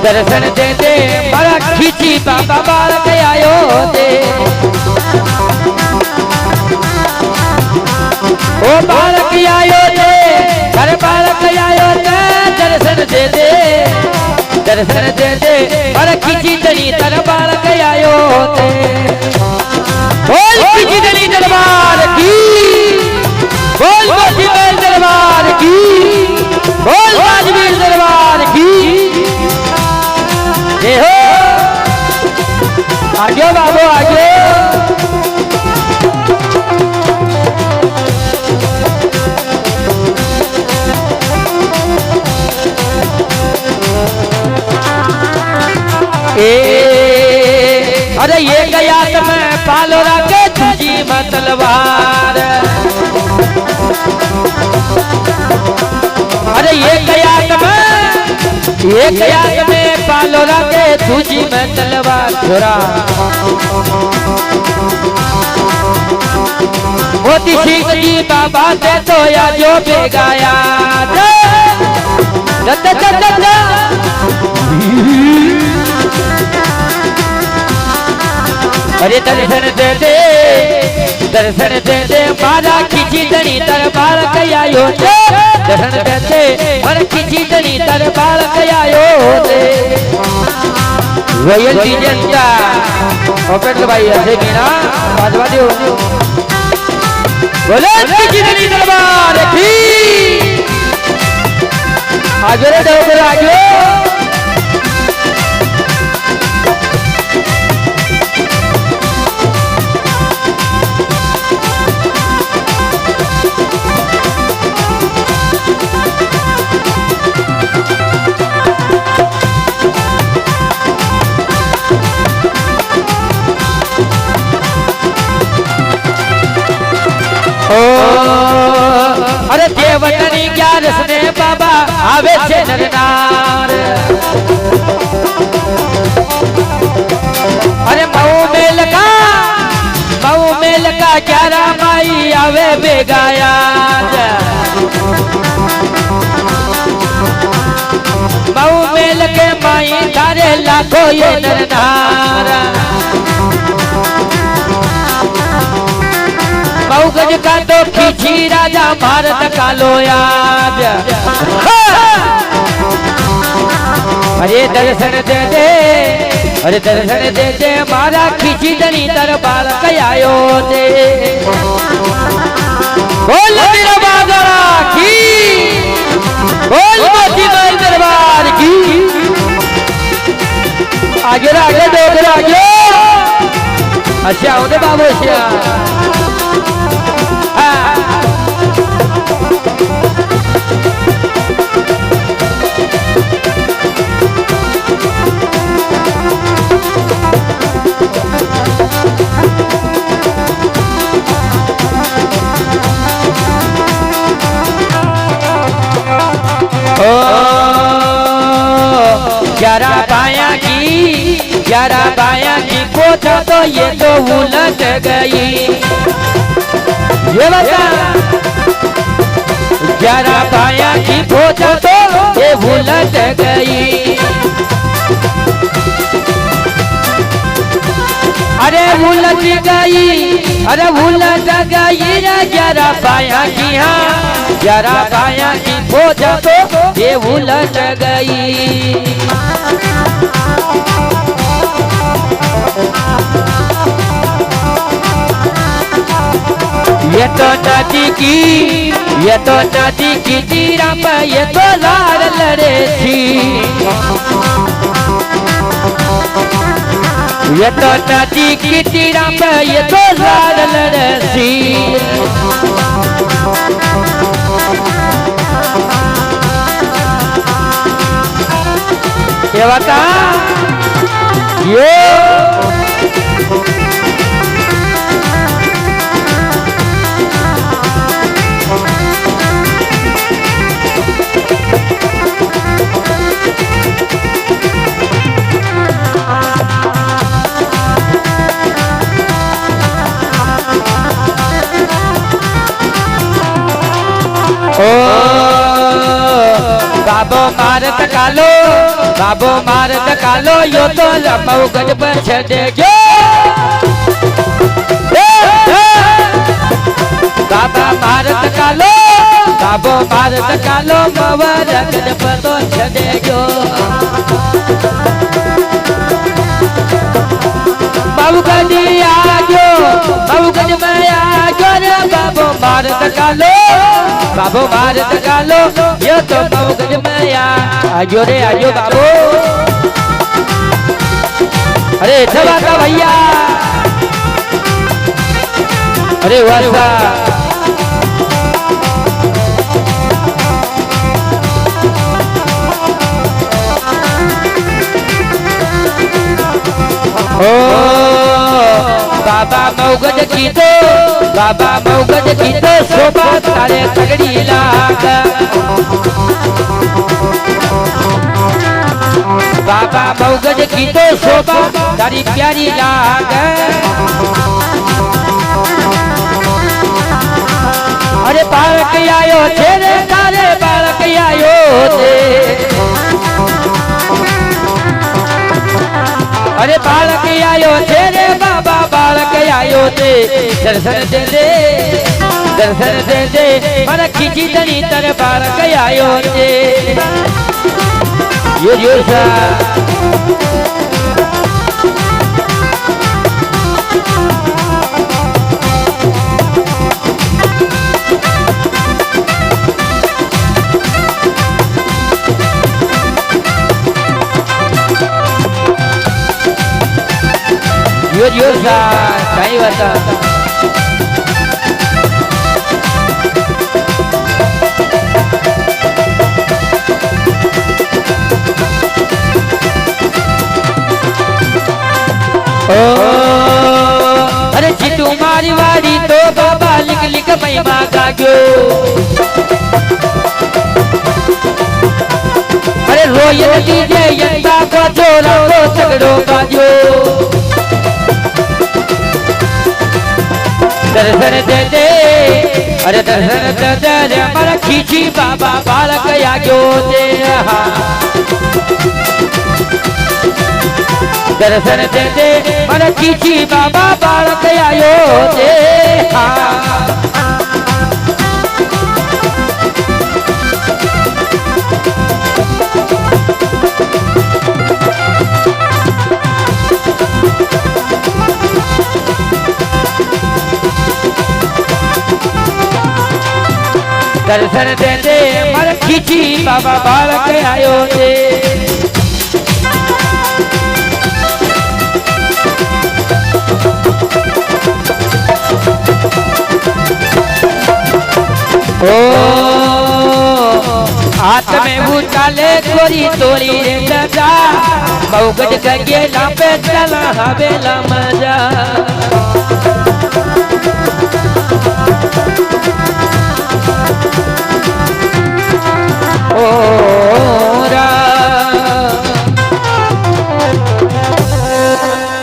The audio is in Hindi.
दर्शन दे दे मारा खींची बाबा बालक आयो दे ओ बालक आयो दे घर बालक आयो दे दर्शन दे दे मारा खींची तनी तर बालक आयो दे बोल खींची तनी दरबार की बोल मोती महल दरबार की बोल राजवीर दरबार की जय हो आगे बाबू आगे अरे ये गया तो मैं पालो रखे तुझी मतलवार अरे ये गया तो मैं पालो रखे तुझी मतलवार छोरा मोती सिंह जी बाबा से तो या जो बेगाया अरे दर्शन दे दे मारा खींची तनी दरबार आयो दे दर्शन दे दे मारा खींची तनी दरबार आयो दे रॉयल्टी जनता ओपेट भाई ऐसे मीना बाजवा दो बोले खींची तनी दरबार की आगे रे डोगर आगे अरे देवटनी ग्यारस ने बाबा आवे छे नरनार अरे मऊ मेल का 11 माई आवे बेगाया मऊ मेल के माई थारे लाखो ये नरनार गज का तो खींची राजा भारत का लोयाज अरे दर्शन दे दे मारा खींची तनी दरबार आयो दे बोल मेरा बागरा की बोल मोती महल दरबार की आगे डोगर आगे अच्छा होते बाबू अच्छा ग्यारह बाया की कोठा तो ये तो उलट गई ये बता 11 बाया की कोठा तो ये उलट गई अरे उलट गई 11 बाया की हाँ 11 बाया की कोठा तो ये उलट गई ये तो नदी की तीरा पे ये तो लाड़ लड़े थी ये तो नदी की तीरा पे ये तो लाड़ लड़े थी ये बता ये ओ बाबो मारत कालो बाबो मार कालो यो तो लमऊ गज पर छड़े गयो बाबा मारत कालो बाबो मारत कालो मवर गज पर तो छड़े गयो बाबू गज आजो बाबू गज में आजो रे बाबो मारत कालो बाबो मारत कालो ये तो बाबू गज में आजो रे आजो बाबू अरे छवा का भैया अरे वर्षा ओ बाबा मौगज की तो बाबा मौगज की तो शोभा तारे तगड़ी लाग बाबा मौगज की तो शोभा तारी प्यारी लाग अरे बालक आयो छे रे तारे बालक आयो थे अरे बालक आयो थे रे बाबा बालक आयो थे दर्शन दे दे मन खींची तनी तर बालक आयो थे यो सा यो सा काही वाता ओ अरे चिटू मारी वाड़ी तो बाबा लिख लिख महिमा गाग्यो अरे रोयन डीजे यंदा को जोरा को तगड़ो बाजो दर्शन दे दे अरे दर्शन दे दे हमारा खींची बाबा बालक आग्यो दे दर्शन दे दे हमारा खींची बाबा बालक आयो दे दर्शन दे दे मर खींची बाबा बालक आयो दे ओ हाथ में उठाले गोरी तोरी रे दादा मौगज गगे लापे चला हवेला मजा